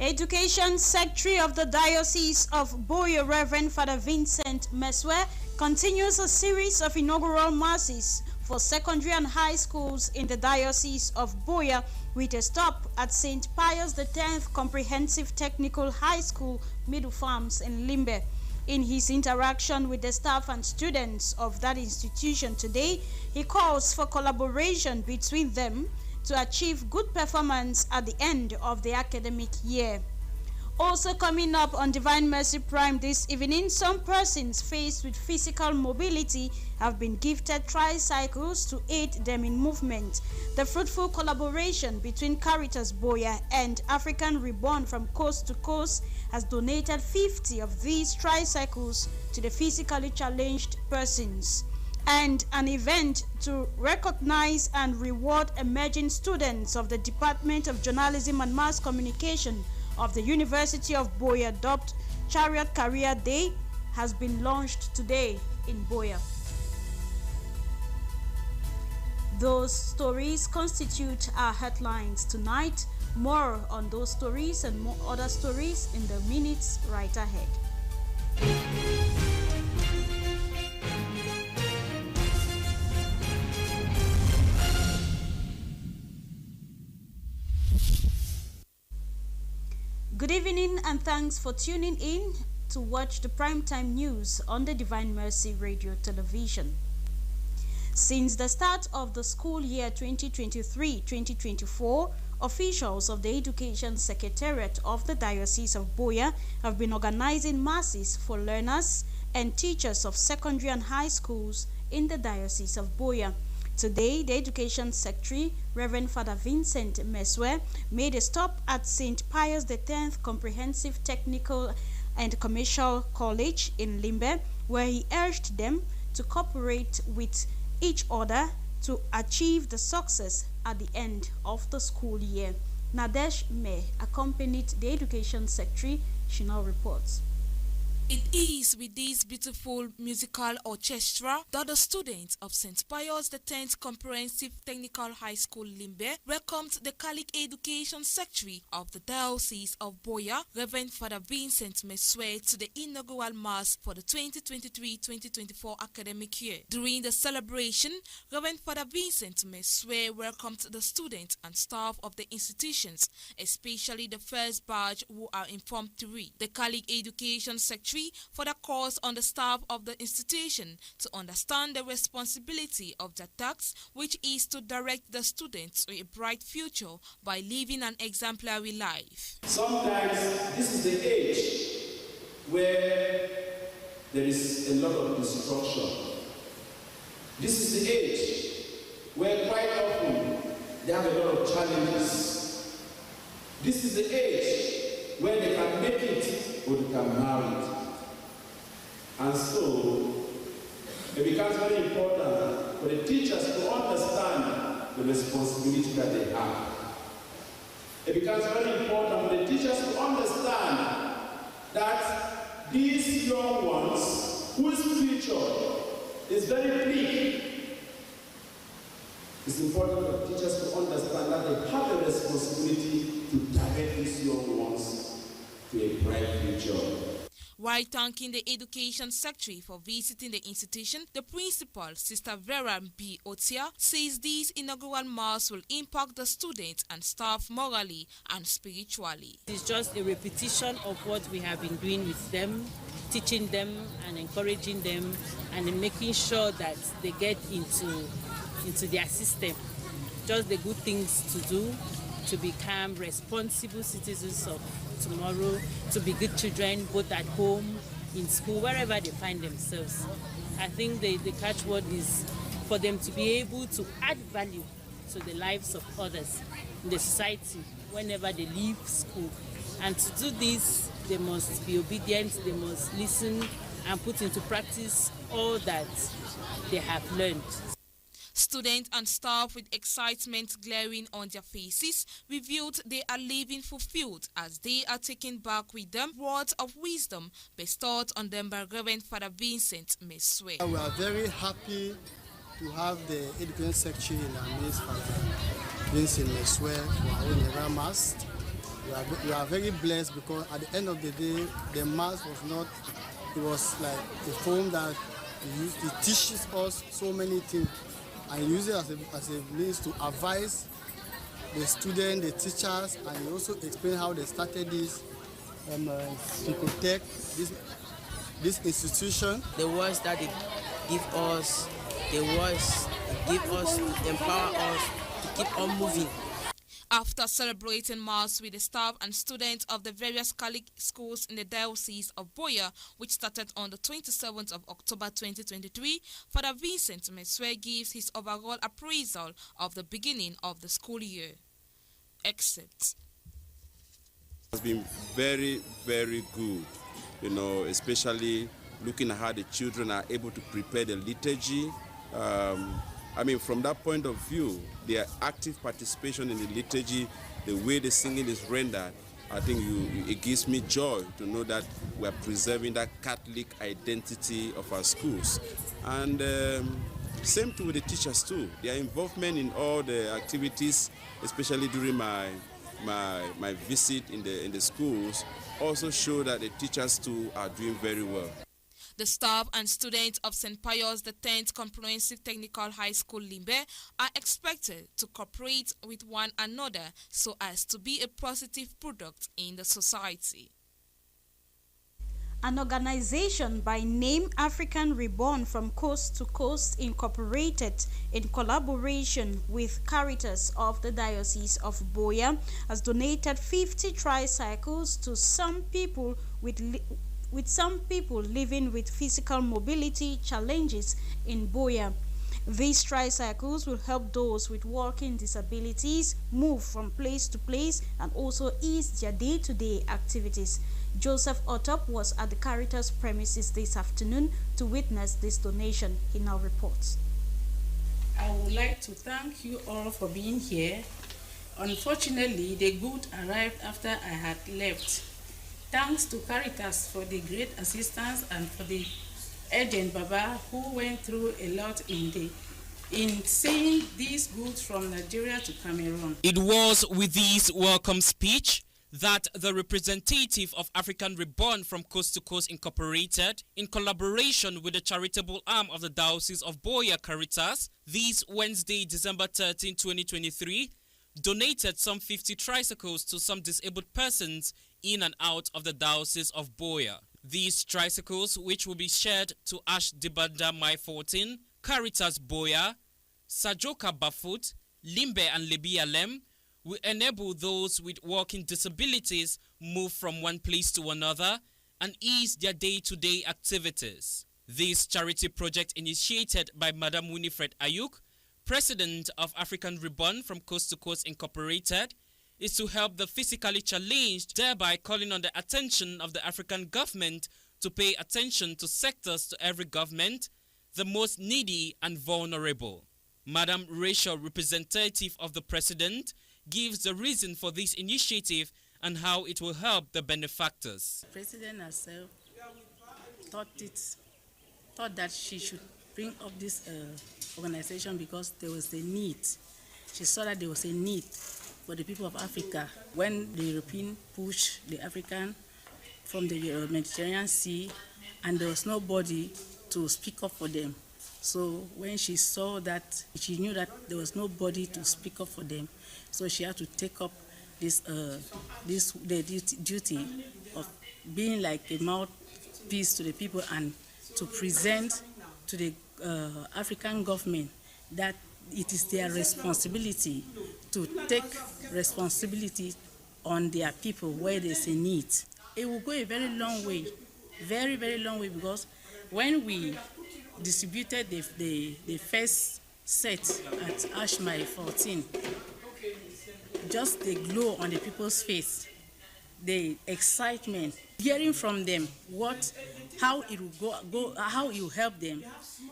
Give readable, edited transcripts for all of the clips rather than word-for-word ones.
Education Secretary of the Diocese of Buea, Reverend Father Vincent Mesue, continues a series of inaugural masses for secondary and high schools in the Diocese of Buea, with a stop at St. Pius X Comprehensive Technical High School, Middle Farms in Limbe. In his interaction with the staff and students of that institution today, he calls for collaboration between them to achieve good performance at the end of the academic year. Also coming up on Divine Mercy Prime this evening, some persons faced with physical mobility have been gifted tricycles to aid them in movement. The fruitful collaboration between Caritas Buea and African Reborn from Coast to Coast has donated 50 of these tricycles to the physically challenged persons. And an event to recognize and reward emerging students of the Department of Journalism and Mass Communication of the University of Buea, dubbed Chariot Career Day, has been launched today in Buea. Those stories constitute our headlines tonight. More on those stories and more other stories in the minutes right ahead. Good evening and thanks for tuning in to watch the primetime news on the Divine Mercy Radio Television. Since the start of the school year 2023-2024, officials of the Education Secretariat of the Diocese of Buea have been organizing masses for learners and teachers of secondary and high schools in the Diocese of Buea. Today, the Education Secretary, Reverend Father Vincent Mesue, made a stop at St. Pius X Comprehensive Technical and Commercial College in Limbe, where he urged them to cooperate with each other to achieve the success at the end of the school year. Nadesh May accompanied the Education Secretary. She now reports. It is with this beautiful musical orchestra that the students of St. Pius X Comprehensive Technical High School Limbe welcomed the Catholic Education Secretary of the Diocese of Buea, Reverend Father Vincent Mesue, to the inaugural Mass for the 2023-2024 academic year. During the celebration, Reverend Father Vincent Mesue welcomed the students and staff of the institutions, especially the first batch who are in Form 3. The Catholic Education Secretary for the course on the staff of the institution to understand the responsibility of their task, which is to direct the students to a bright future by living an exemplary life. Sometimes this is the age where there is a lot of destruction. This is the age where quite often they have a lot of challenges. This is the age where they can make it or they can marry it. And so, it becomes very important for the teachers to understand the responsibility that they have. It becomes very important for the teachers to understand that these young ones, whose future is very bleak, it's important for teachers to understand that they have the responsibility to direct these young ones to a bright future. While thanking the Education Secretary for visiting the institution, the principal, Sister Vera B. Otia, says this inaugural Mass will impact the students and staff morally and spiritually. It's just a repetition of what we have been doing with them, teaching them and encouraging them, and making sure that they get into their system. Just the good things to do, to become responsible citizens of tomorrow, to be good children both at home, in school, wherever they find themselves. I think the catchword is for them to be able to add value to the lives of others in the society whenever they leave school. And to do this, they must be obedient, they must listen and put into practice all that they have learned. Students and staff, with excitement glaring on their faces, revealed they are living fulfilled as they are taking back with them words of wisdom bestowed on them by Reverend Father Vincent Mesue. We are very happy to have the Education Secretary in our midst, Father Vincent Mesue, for our own Mass. we are very blessed because at the end of the day, the mass was not, it was like a form that it teaches us so many things and use it as a means to advise the students, the teachers, and you also explain how they started this Psychotech, this institution. The words that they give us, the words they give us to empower us to keep on moving. After celebrating Mass with the staff and students of the various Catholic schools in the Diocese of Buea, which started on the 27th of October 2023, Father Vincent Mesue gives his overall appraisal of the beginning of the school year. Except it has been very, very good, especially looking at how the children are able to prepare the liturgy. From that point of view, their active participation in the liturgy, the way the singing is rendered, I think it gives me joy to know that we are preserving that Catholic identity of our schools. And same too with the teachers too. Their involvement in all the activities, especially during my visit in the schools, also show that the teachers too are doing very well. The staff and students of St. Pius X Comprehensive Technical High School Limbe are expected to cooperate with one another so as to be a positive product in the society. An organization by name African Reborn from Coast to Coast Incorporated, in collaboration with Caritas of the Diocese of Buea, has donated 50 tricycles to some people living with physical mobility challenges in Buea. These tricycles will help those with walking disabilities move from place to place and also ease their day-to-day activities. Joseph Otop was at the Caritas premises this afternoon to witness this donation. He now reports. I would like to thank you all for being here. Unfortunately, the goods arrived after I had left. Thanks to Caritas for the great assistance and for the agent Baba who went through a lot in seeing these goods from Nigeria to Cameroon. It was with this welcome speech that the representative of African Reborn from Coast to Coast Incorporated, in collaboration with the charitable arm of the Diocese of Buea Caritas, this Wednesday, December 13, 2023, donated some 50 tricycles to some disabled persons in and out of the Diocese of Buea. These tricycles, which will be shared to Ash Dibanda Mai 14, Caritas Buea, Sajoka Bafut, Limbe and Lebialem, will enable those with walking disabilities move from one place to another and ease their day-to-day activities. This charity project, initiated by Madam Winifred Ayuk, President of African Reborn from Coast to Coast Incorporated, is to help the physically challenged, thereby calling on the attention of the African government to pay attention to sectors to every government, the most needy and vulnerable. Madam Rachel, representative of the President, gives the reason for this initiative and how it will help the benefactors. The President herself thought that she should bring up this organization because there was a need. She saw that there was a need for the people of Africa. When the European pushed the African from the Mediterranean Sea and there was nobody to speak up for them. So when she saw that, she knew that there was nobody to speak up for them. So she had to take up the duty of being like a mouthpiece to the people and to present to the African government that it is their responsibility to take responsibility on their people where there's a need. It will go a very long way, very, very long way, because when we distributed the first set at Ash Mai 14, just the glow on the people's face, the excitement, hearing from them how it will go, how it will help them.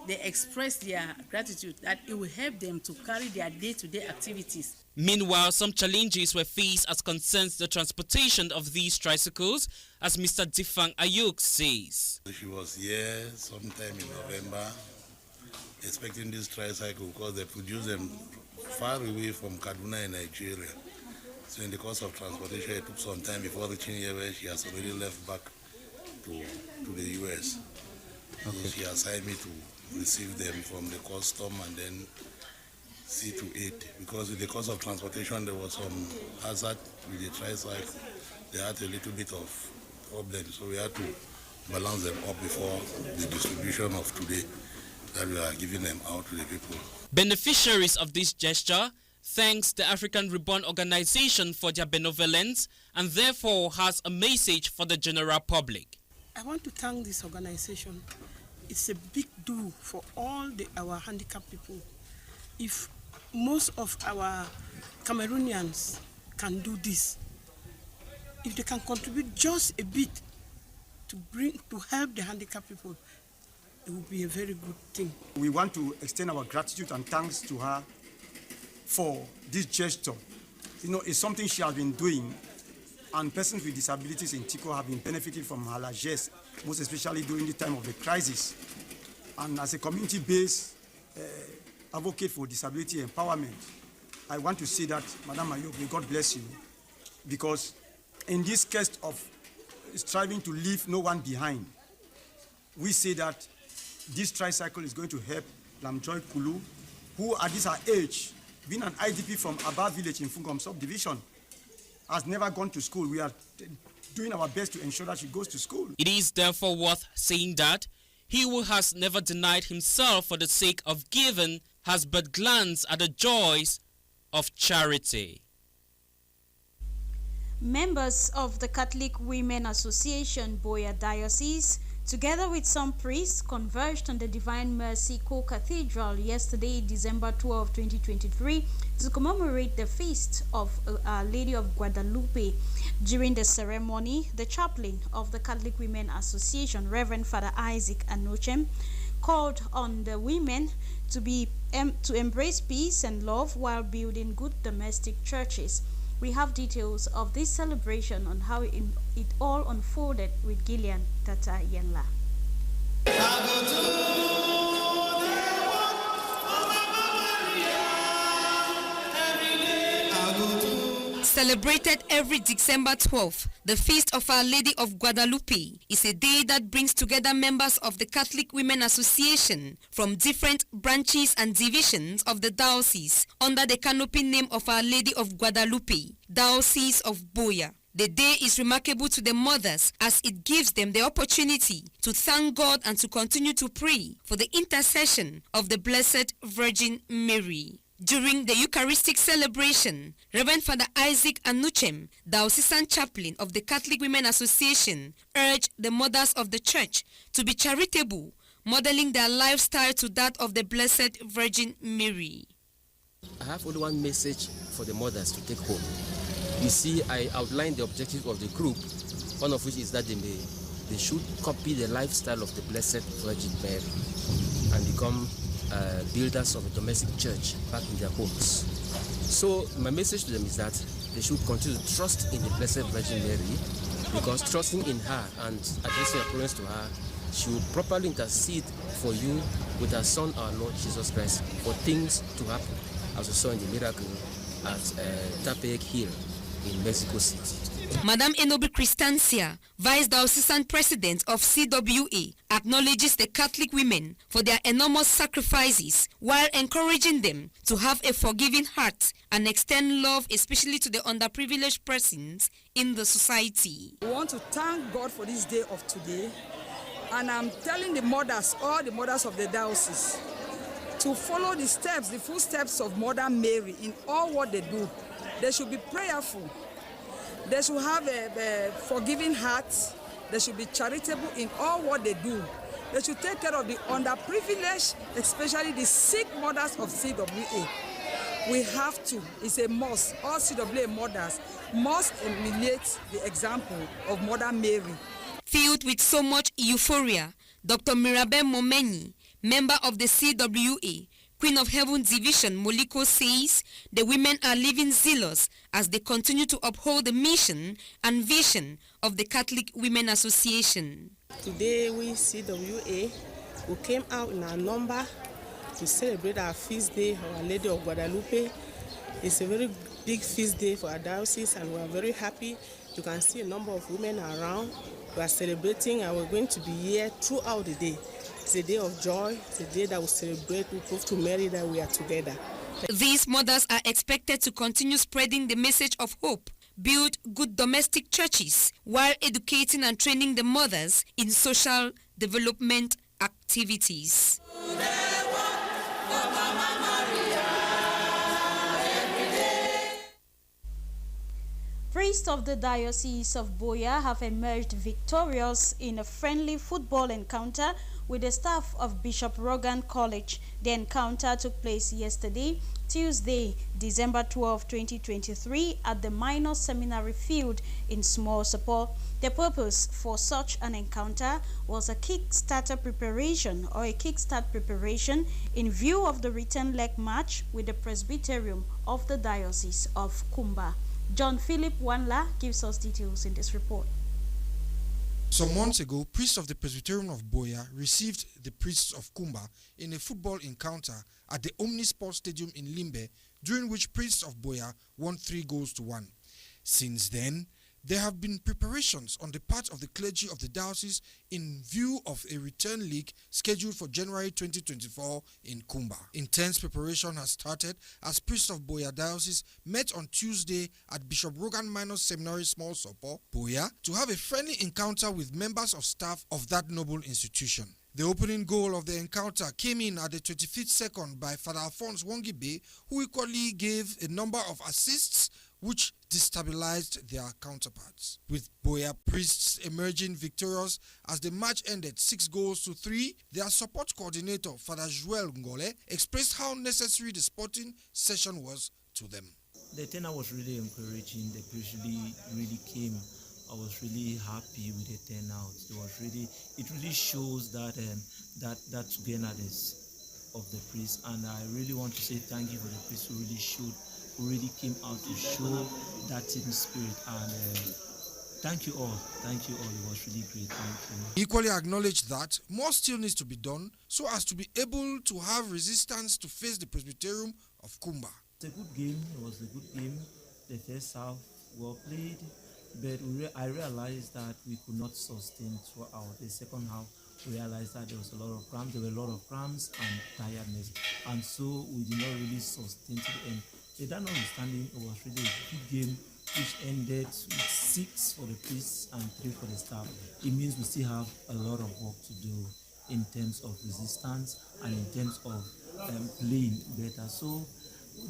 They express their gratitude that it will help them to carry their day-to-day activities. Meanwhile, some challenges were faced as concerns the transportation of these tricycles, as Mr. Difang Ayuk says. She was here sometime in November, expecting this tricycle because they produce them far away from Kaduna in Nigeria. So in the course of transportation, it took some time before reaching here, where she has already left back to the US. Okay. So she assigned me to receive them from the custom and then see to it, because in the course of transportation there was some hazard with the tricycle. They had a little bit of problem, so we had to balance them up before the distribution of today that we are giving them out to the people. Beneficiaries of this gesture thanks the African Reborn organization for their benevolence and therefore has a message for the general public. I want to thank this organization. It's a big do for all our handicapped people. If most of our Cameroonians can do this, if they can contribute just a bit to help the handicapped people, it will be a very good thing. We want to extend our gratitude and thanks to her for this gesture. You know, it's something she has been doing, and persons with disabilities in Tico have been benefiting from her largesse, most especially during the time of the crisis. And as a community-based advocate for disability empowerment, I want to say that, Madam Ayoub, may God bless you, because in this quest of striving to leave no one behind, we say that this tricycle is going to help Lamjoy Kulu, who at this her age, being an IDP from Aba village in Fungom subdivision, has never gone to school. We are doing our best to ensure that she goes to school. It is therefore worth saying that he who has never denied himself for the sake of giving has but glanced at the joys of charity. Members of the Catholic Women Association, Buea Diocese, together with some priests, converged on the Divine Mercy Co-Cathedral yesterday, December 12, 2023, to commemorate the feast of Our Lady of Guadalupe. During the ceremony, the chaplain of the Catholic Women Association, Reverend Father Isaac Anuchem, called on the women to embrace peace and love while building good domestic churches. We have details of this celebration on how it all unfolded with Gillian Tata Yenla. Celebrated every December 12th, the Feast of Our Lady of Guadalupe is a day that brings together members of the Catholic Women Association from different branches and divisions of the diocese under the canopy name of Our Lady of Guadalupe, Diocese of Buea. The day is remarkable to the mothers as it gives them the opportunity to thank God and to continue to pray for the intercession of the Blessed Virgin Mary. During the Eucharistic celebration, Reverend Father Isaac Anuchem, Diocesan Chaplain of the Catholic Women Association, urged the mothers of the Church to be charitable, modeling their lifestyle to that of the Blessed Virgin Mary. I have only one message for the mothers to take home. You see, I outlined the objectives of the group, one of which is that they should copy the lifestyle of the Blessed Virgin Mary and become builders of a domestic church back in their homes. So my message to them is that they should continue to trust in the Blessed Virgin Mary, because trusting in her and addressing your problems to her, she will properly intercede for you with her Son, our Lord Jesus Christ, for things to happen, as we saw in the miracle at Tapek Hill in Mexico City. Madame Enobi Christancia, Vice Diocesan President of CWA, acknowledges the Catholic women for their enormous sacrifices while encouraging them to have a forgiving heart and extend love, especially to the underprivileged persons in the society. We want to thank God for this day of today, and I'm telling the mothers, all the mothers of the diocese, to follow the steps, the footsteps of Mother Mary in all what they do. They should be prayerful. They should have a forgiving heart. They should be charitable in all what they do. They should take care of the underprivileged, especially the sick mothers of CWA. We have to, it's a must, all CWA mothers must emulate the example of Mother Mary. Filled with so much euphoria, Dr. Mirabel Momeni, member of the CWA, Queen of Heaven Division, Moliko, says the women are living zealous as they continue to uphold the mission and vision of the Catholic Women Association. Today we CWA, we came out in our number to celebrate our feast day, Our Lady of Guadalupe. It's a very big feast day for our diocese, and we are very happy. You can see a number of women around. We are celebrating, and we're going to be here throughout the day. It's a day of joy. It's a day that we celebrate. We prove to Mary that we are together. These mothers are expected to continue spreading the message of hope, build good domestic churches, while educating and training the mothers in social development activities. Priests of the Diocese of Buea have emerged victorious in a friendly football encounter with the staff of Bishop Rogan College. The encounter took place yesterday, Tuesday, December 12, 2023, at the Minor Seminary Field in Small Support. The purpose for such an encounter was a kickstart preparation in view of the return leg match with the Presbyterium of the Diocese of Kumba. John Philip Wanla gives us details in this report. Some months ago, priests of the Presbyterium of Buea received the priests of Kumba in a football encounter at the Omnisport Stadium in Limbe, during which priests of Buea won 3-1. Since then, there have been preparations on the part of the clergy of the diocese in view of a return league scheduled for January 2024 in Kumba. Intense preparation has started as priests of Buea Diocese met on Tuesday at Bishop Rogan Minor Seminary Small Support, Buea, to have a friendly encounter with members of staff of that noble institution. The opening goal of the encounter came in at the 25th second by Father Alphonse Wongibe, who equally gave a number of assists which destabilized their counterparts, with Buea priests emerging victorious as the match ended 6-3. Their support coordinator, Father Joel Ngole, expressed how necessary the sporting session was to them. The turnout was really encouraging. The priests really came. I was really happy with the turnout. It really shows that that togetherness of the priests, and I really want to say thank you for the priests who really came out to show that team spirit, and thank you all. It was really great. Thank you. Equally acknowledged that more still needs to be done so as to be able to have resistance to face the Presbyterium of Kumba. It's a good game. It was a good game. The first half well played, but I realized that we could not sustain throughout. The second half, we realized that there was a lot of cramps. There were a lot of cramps and tiredness, and so we did not really sustain to the end. But that notwithstanding, it was really a good game, which ended with 6 for the priests and 3 for the staff. It means we still have a lot of work to do in terms of resistance and in terms of playing better. So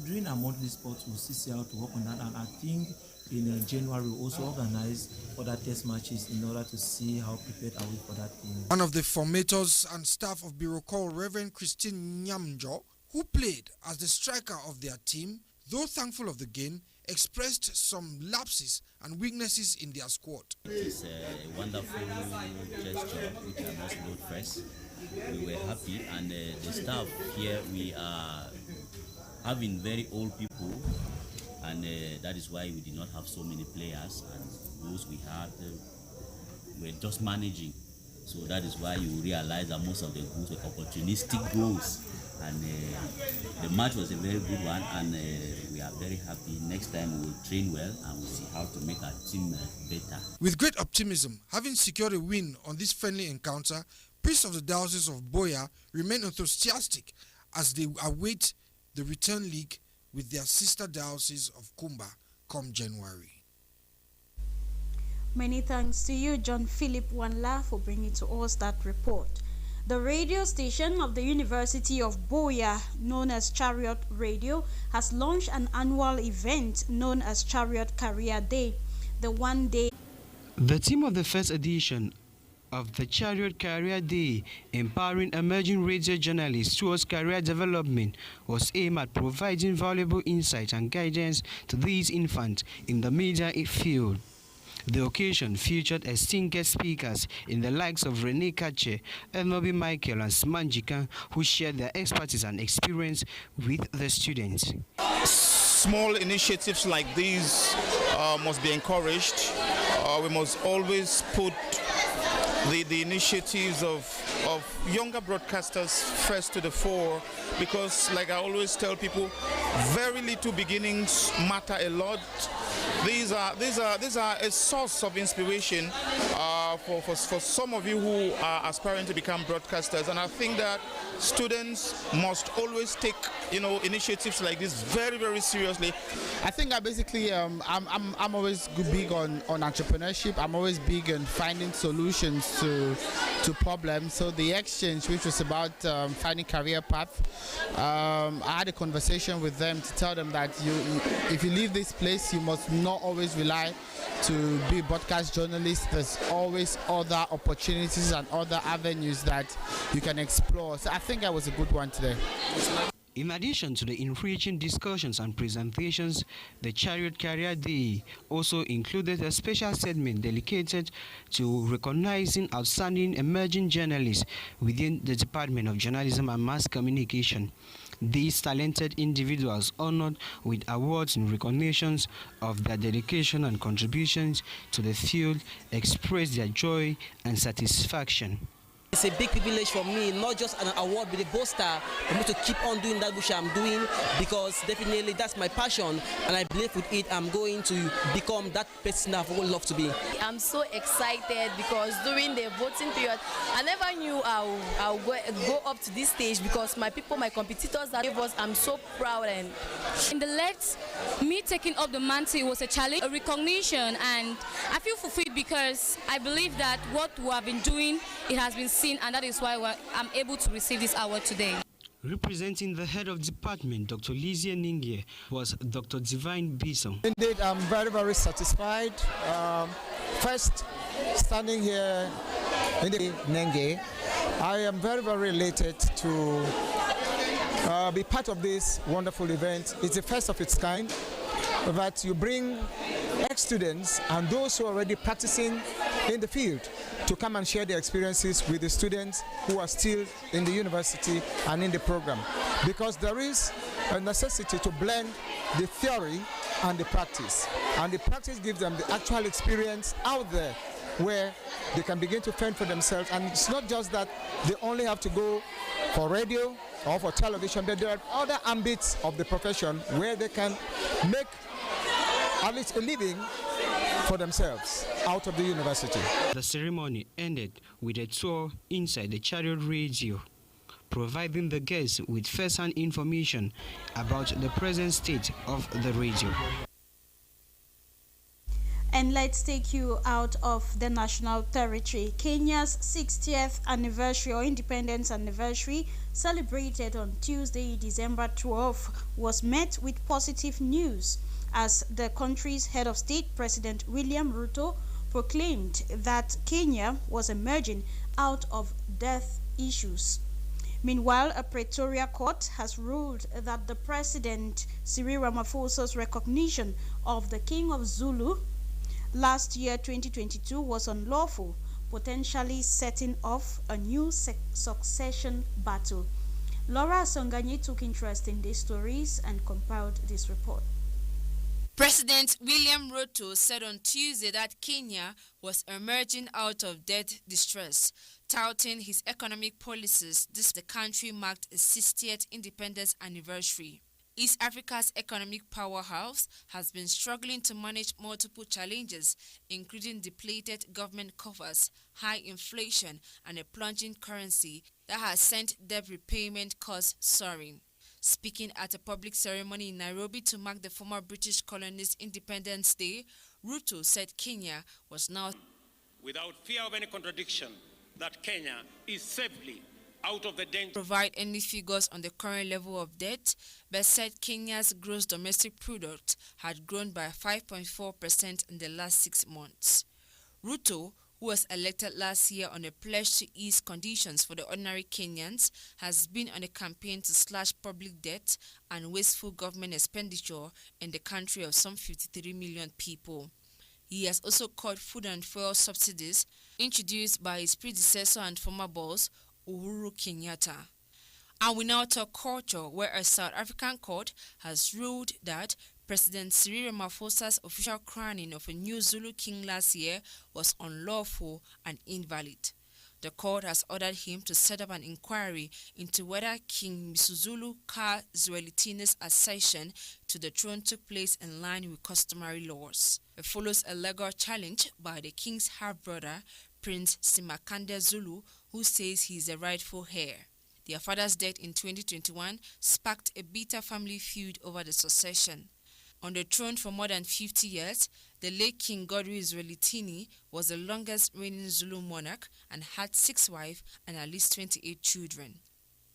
during our monthly sports, we'll see how to work on that, and I think in January we'll also organize other test matches in order to see how prepared are we for that game. One of the formators and staff of Bureau called Reverend Christine Nyamjo, who played as the striker of their team, though thankful of the game, expressed some lapses and weaknesses in their squad. It is a wonderful gesture which I must note first. We were happy, and the staff here, we are having very old people, and that is why we did not have so many players, and those we had were just managing. So that is why you realize that most of the goals were opportunistic goals. And the match was a very good one, and we are very happy. Next time we will train well and we'll see how to make our team better. With great optimism, having secured a win on this friendly encounter, priests of the Diocese of Buea remain enthusiastic as they await the return league with their sister diocese of Kumba come January. Many thanks to you, John Philip Wanla, for bringing to us that report. The radio station of the University of Buea, known as Chariot Radio, has launched an annual event known as Chariot Career Day. The theme of the first edition of the Chariot Career Day, empowering emerging radio journalists towards career development, was aimed at providing valuable insight and guidance to these infants in the media field. The occasion featured esteemed guest speakers in the likes of Rene Kache, Elnobi Michael, and Smanjika, who shared their expertise and experience with the students. Small initiatives like these must be encouraged. We must always put the initiatives of younger broadcasters first to the fore, because like I always tell people, very little beginnings matter a lot. These are a source of inspiration for some of you who are aspiring to become broadcasters, and I think that students must always take initiatives like this very, very seriously. I think I basically I'm always big on entrepreneurship. I'm always big on finding solutions to problems. So the exchange, which was about finding career path, I had a conversation with them to tell them that if you leave this place, you must not always rely to be a broadcast journalist. There's always other opportunities and other avenues that you can explore. So I think that was a good one today. In addition to the enriching discussions and presentations, the Chariot Career Day also included a special segment dedicated to recognizing outstanding emerging journalists within the Department of Journalism and Mass Communication. These talented individuals honored with awards and recognitions of their dedication and contributions to the field expressed their joy and satisfaction. It's a big privilege for me, not just an award with a bolster, for me to keep on doing that which I'm doing, because definitely that's my passion, and I believe with it I'm going to become that person that I would love to be. I'm so excited because during the voting period, I never knew I'll go up to this stage, because my competitors that gave us, I'm so proud. And in the left, me taking up the mantle was a challenge, a recognition, and I feel fulfilled because I believe that what we have been doing, it has been seen, and that is why I'm able to receive this award today. Representing the head of department, Dr. Lizzie Ningie, was Dr. Divine Bison. Indeed, I'm very, very satisfied. First, standing here in the Nenge, I am very, very elated to be part of this wonderful event. It's the first of its kind, that you bring ex-students and those who are already practicing in the field to come and share their experiences with the students who are still in the university and in the program, because there is a necessity to blend the theory and the practice, and the practice gives them the actual experience out there where they can begin to fend for themselves. And it's not just that they only have to go for radio or for television, but there are other ambits of the profession where they can make at least a living for themselves out of the university. The ceremony ended with a tour inside the Chariot Radio, providing the guests with first-hand information about the present state of the radio. And let's take you out of the national territory. Kenya's 60th anniversary or independence anniversary, celebrated on Tuesday, December 12, was met with positive news, as the country's head of state, President William Ruto, proclaimed that Kenya was emerging out of death issues. Meanwhile, a Pretoria court has ruled that the President Cyril Ramaphosa's recognition of the King of Zulu last year, 2022, was unlawful, potentially setting off a new succession battle. Laura Songanyi took interest in these stories and compiled this report. President William Ruto said on Tuesday that Kenya was emerging out of debt distress, touting his economic policies. The country marked its 60th independence anniversary. East Africa's economic powerhouse has been struggling to manage multiple challenges, including depleted government coffers, high inflation, and a plunging currency that has sent debt repayment costs soaring. Speaking at a public ceremony in Nairobi to mark the former British colony's Independence Day, Ruto said Kenya was now, without fear of any contradiction, that Kenya is safely out of the danger. Provide any figures on the current level of debt, but said Kenya's gross domestic product had grown by 5.4% in the last 6 months. Ruto, who was elected last year on a pledge to ease conditions for the ordinary Kenyans, has been on a campaign to slash public debt and wasteful government expenditure in the country of some 53 million people. He has also called food and fuel subsidies introduced by his predecessor and former boss, Uhuru Kenyatta. And we now talk culture, where a South African court has ruled that President Cyril Ramaphosa's official crowning of a new Zulu king last year was unlawful and invalid. The court has ordered him to set up an inquiry into whether King Msuzulu Ka Zwelithini's accession to the throne took place in line with customary laws. It follows a legal challenge by the king's half-brother, Prince Simakande Zulu, who says he is the rightful heir. Their father's death in 2021 sparked a bitter family feud over the succession. On the throne for more than 50 years, the late King Godwin Zwelithini was the longest reigning Zulu monarch and had 6 wives and at least 28 children.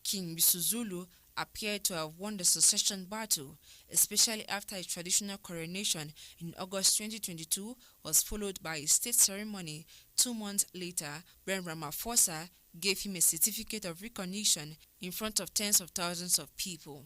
King Msuzulu appeared to have won the succession battle, especially after his traditional coronation in August 2022 was followed by a state ceremony 2 months later when Ramaphosa gave him a certificate of recognition in front of tens of thousands of people.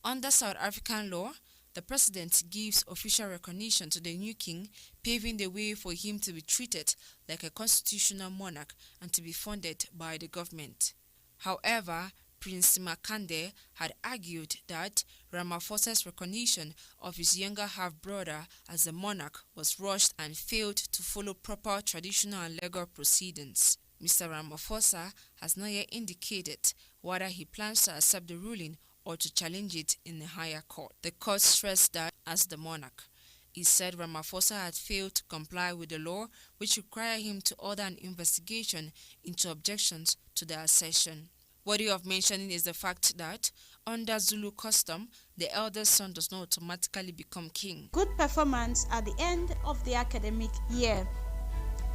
Under South African law, the president gives official recognition to the new king, paving the way for him to be treated like a constitutional monarch and to be funded by the government. However, Prince Simakande had argued that Ramaphosa's recognition of his younger half-brother as a monarch was rushed and failed to follow proper traditional and legal proceedings. Mr. Ramaphosa has not yet indicated whether he plans to accept the ruling or to challenge it in the higher court. The court stressed that as the monarch, he said Ramaphosa had failed to comply with the law which required him to order an investigation into objections to the accession. Worthy of mentioning is the fact that, under Zulu custom, the eldest son does not automatically become king. Good performance at the end of the academic year.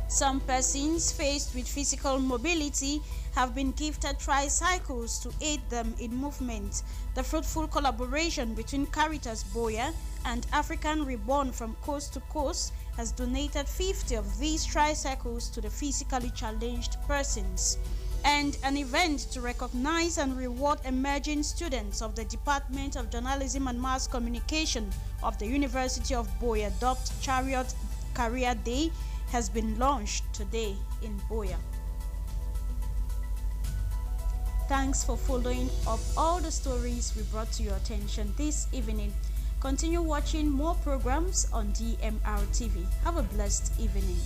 Some persons faced with physical mobility have been gifted tricycles to aid them in movement. The fruitful collaboration between Caritas Boya and African Reborn from Coast to Coast has donated 50 of these tricycles to the physically challenged persons. And an event to recognize and reward emerging students of the Department of Journalism and Mass Communication of the University of Boya, dubbed Chariot Career Day, has been launched today in Boya. Thanks for following up all the stories we brought to your attention this evening. Continue watching more programs on DMR TV. Have a blessed evening.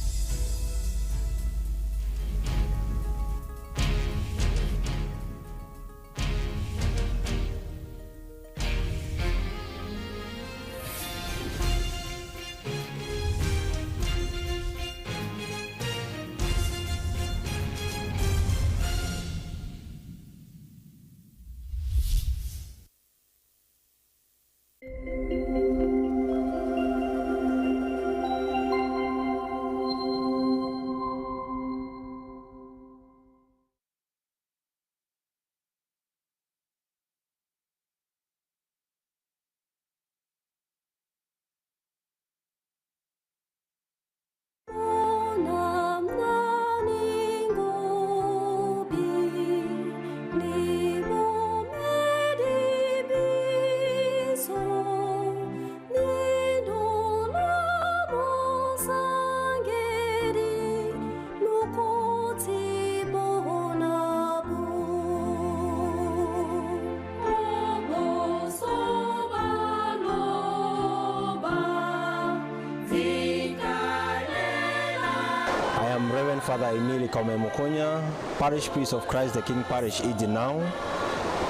Father Emile Kaume-Mukonya, Parish Priest of Christ the King Parish Idinau,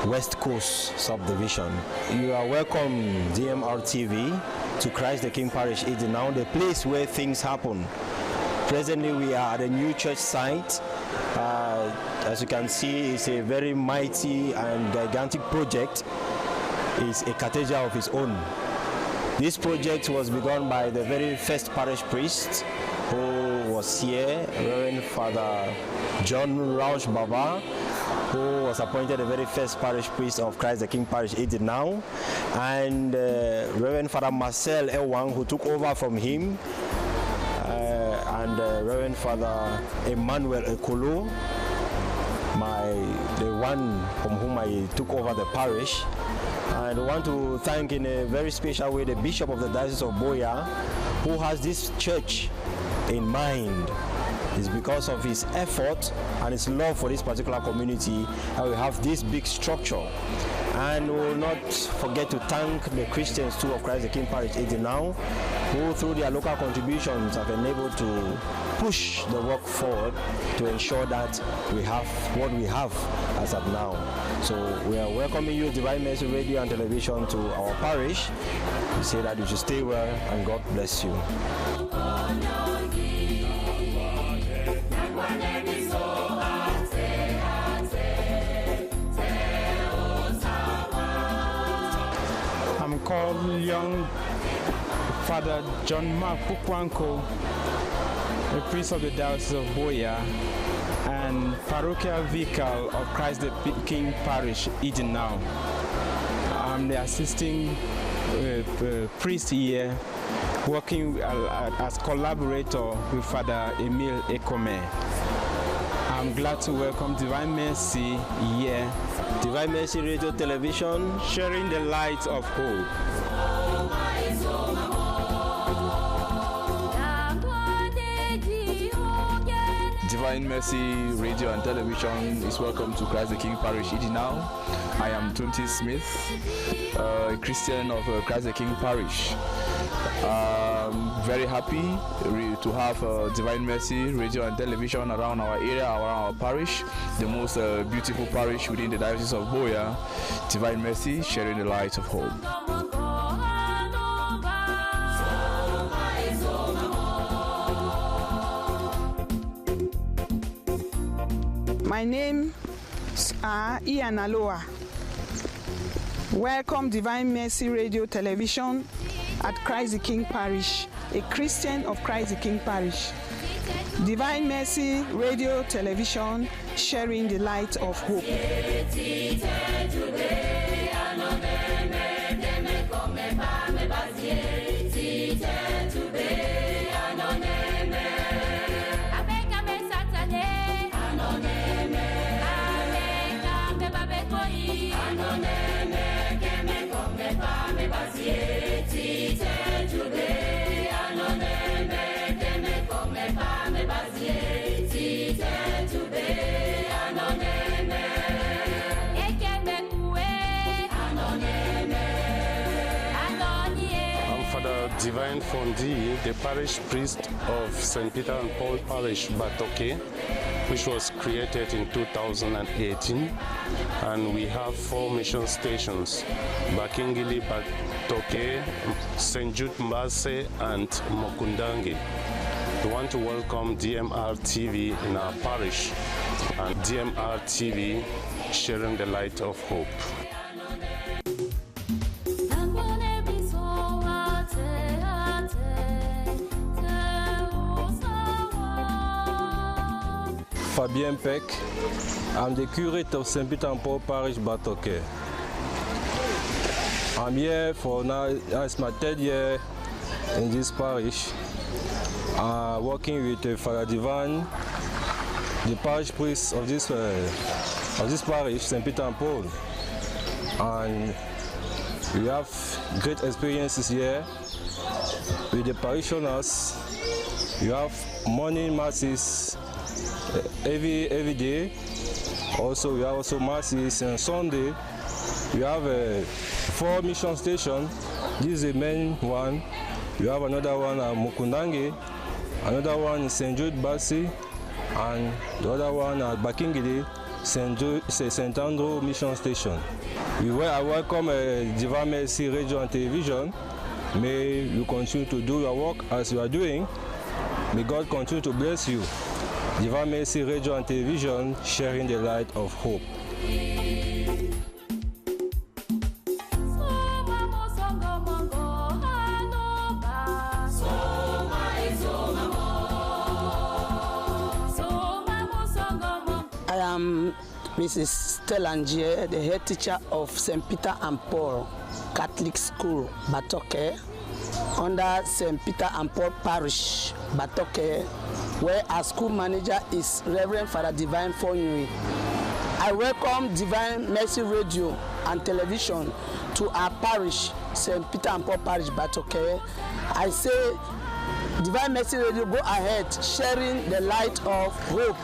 West Coast Subdivision. You are welcome, DMR TV, to Christ the King Parish Idinau, the place where things happen. Presently we are at a new church site. As you can see, it's a very mighty and gigantic project. It's a cathedral of its own. This project was begun by the very first parish priest who was here, Reverend Father John Rausch Baba, who was appointed the very first parish priest of Christ the King Parish Idinau, and Reverend Father Marcel Ewang, who took over from him, and Reverend Father Emmanuel Ekolo, the one from whom I took over the parish. And I want to thank in a very special way the Bishop of the Diocese of Boya, who has this church in mind. It's because of his effort and his love for this particular community that we have this big structure. And we will not forget to thank the Christians too of Christ the King Parish Now, who through their local contributions have been able to push the work forward to ensure that we have what we have as of now. So we are welcoming you, Divine Mercy Radio and Television, to our parish. We say that you should stay well and God bless you. I'm called young Father John Mark Pukwanko, the priest of the Diocese of Boya and parochial vicar of Christ the King Parish, Now. I'm the assisting priest here, working as collaborator with Father Emile Ekome. I'm glad to welcome Divine Mercy here. Divine Mercy Radio Television, sharing the light of hope. Divine Mercy Radio and Television is welcome to Christ the King Parish Now. I am Tunti Smith, a Christian of Christ the King Parish. Very happy to have Divine Mercy Radio and Television around our area, around our parish, the most beautiful parish within the Diocese of Boya. Divine Mercy, sharing the light of hope. My name is Ian Aloha. Welcome Divine Mercy Radio Television at Christ the King Parish, a Christian of Christ the King Parish. Divine Mercy Radio Television, sharing the light of hope. Divine Fondi, the parish priest of St. Peter and Paul Parish, Batoke, which was created in 2018. And we have 4 mission stations: Bakingili, Batoke, St. Jude Mbase, and Mokundangi. We want to welcome DMR TV in our parish, and DMR TV sharing the light of hope. Fabien Peck, I'm the curate of St. Peter and Paul Parish, Batoke. I'm here for now, it's my 3rd year in this parish, working with Father Divan, the parish priest of this parish, St. Peter and Paul. And we have great experiences here with the parishioners. You have morning masses every day. Also, we have also masses on Sunday. We have 4 mission stations. This is the main one. We have another one at Mukundangi, another one in St. Jude Basi, and the other one at Bakingili, St. Andrew Mission Station. I welcome Divine Mercy Radio and Television. May you continue to do your work as you are doing. May God continue to bless you. Divine Mercy Radio and Television, sharing the light of hope. I am Mrs. Stelangier, the head teacher of St. Peter and Paul Catholic School, Batoke, under St. Peter and Paul Parish, Batoke, where our school manager is Reverend Father Divine Fonui. I welcome Divine Mercy Radio and Television to our parish, St. Peter and Paul Parish, Batoke. I say Divine Mercy Radio, go ahead, sharing the light of hope.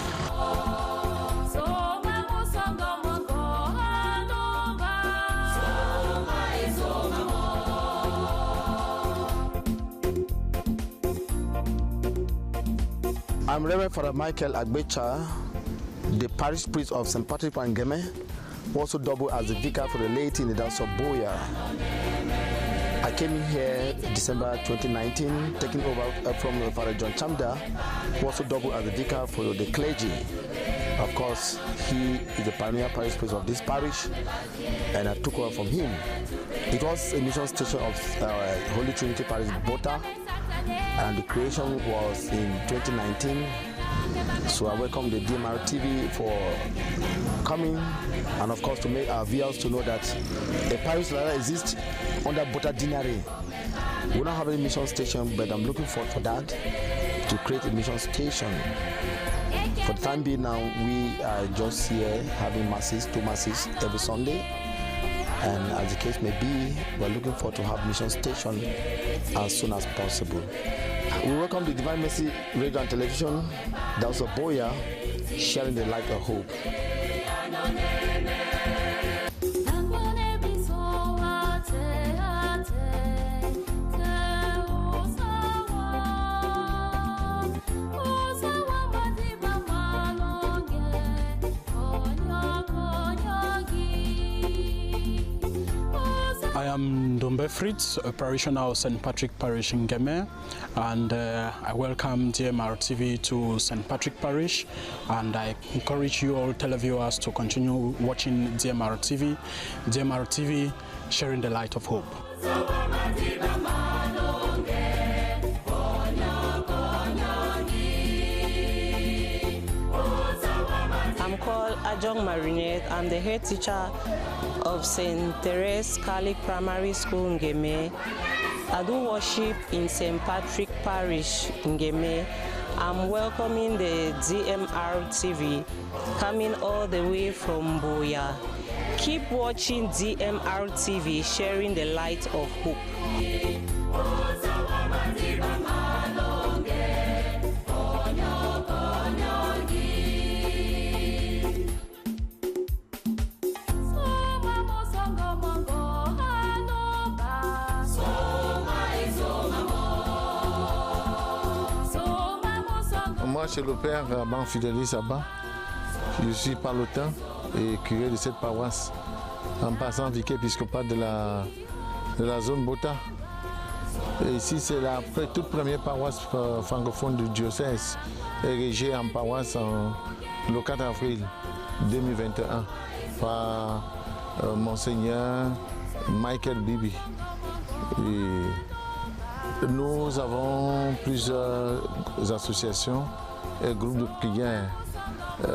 I'm Reverend Father Michael Agbecha, the parish priest of St. Patrick Pangeme, also double as the vicar for the laity in the Diocese of Boya. I came in here December 2019, taking over from Father John Chamda, who also double as the vicar for the clergy. Of course, he is the pioneer parish priest of this parish, and I took over from him. It was a mission station of Holy Trinity Parish, Bota, and the creation was in 2019. So I welcome the DMR TV for coming, and of course to make our viewers to know that a parish like that exists under Bota Dinari. We don't have any mission station, but I'm looking forward for that, to create a mission station. For the time being now, we are just here having masses, 2 masses every Sunday. And as the case may be, we're looking forward to have mission station as soon as possible. We welcome the Divine Mercy Radio and Television, Diocese of Boya, sharing the light of hope. I am Dombe Fritz, a parishioner of St. Patrick Parish in Ngeme, and I welcome DMR TV to St. Patrick Parish, and I encourage you all televiewers to continue watching DMR TV. DMR TV, sharing the light of hope. I'm called Ajong Marinette. I'm the head teacher of St. Therese Catholic Primary School in Ngeme. I do worship in St. Patrick Parish in Ngeme. I'm welcoming the DMR TV, coming all the way from Boya. Keep watching DMR TV, sharing the light of hope. Moi, chez le père Ban Fidelis Abba, je suis parlotin et curé de cette paroisse, en passant vicaire épiscopal de la zone Bota. Et ici, c'est la toute première paroisse francophone du diocèse, érigée en paroisse le 4 avril 2021 par Monseigneur Michael Bibi. Et nous avons plusieurs associations et groupes de prière